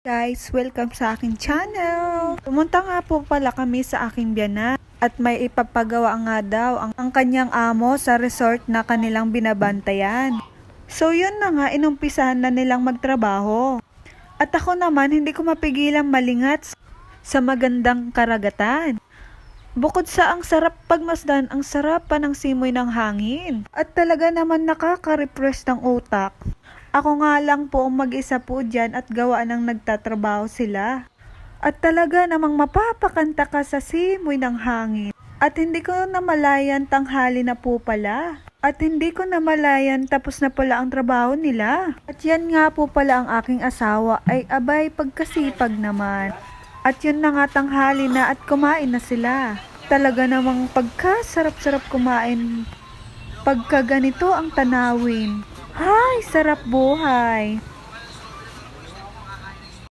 Guys, welcome sa aking channel. Pumunta nga po pala kami sa aking biyanan at may ipapagawa nga daw ang kanyang amo sa resort na kanilang binabantayan. So yun na nga, inumpisahan na nilang magtrabaho. At ako naman, hindi ko mapigilang malingat sa magandang karagatan. Bukod sa ang sarap pagmasdan, ang sarap pa ng simoy ng hangin. At talaga naman nakaka-refresh ng utak. Ako nga lang po ang mag-isa po dyan at gawa ng nagtatrabaho sila. At talaga namang mapapakanta ka sa simoy ng hangin. At hindi ko namalayan tanghali na po pala. At hindi ko namalayan tapos na pala ang trabaho nila. At yan nga po pala ang aking asawa ay abay pagkasipag naman. At yun na nga tanghali na at kumain na sila. Talaga namang pagkasarap-sarap kumain. Pagka ganito ang tanawin. Hay, sarap buhay.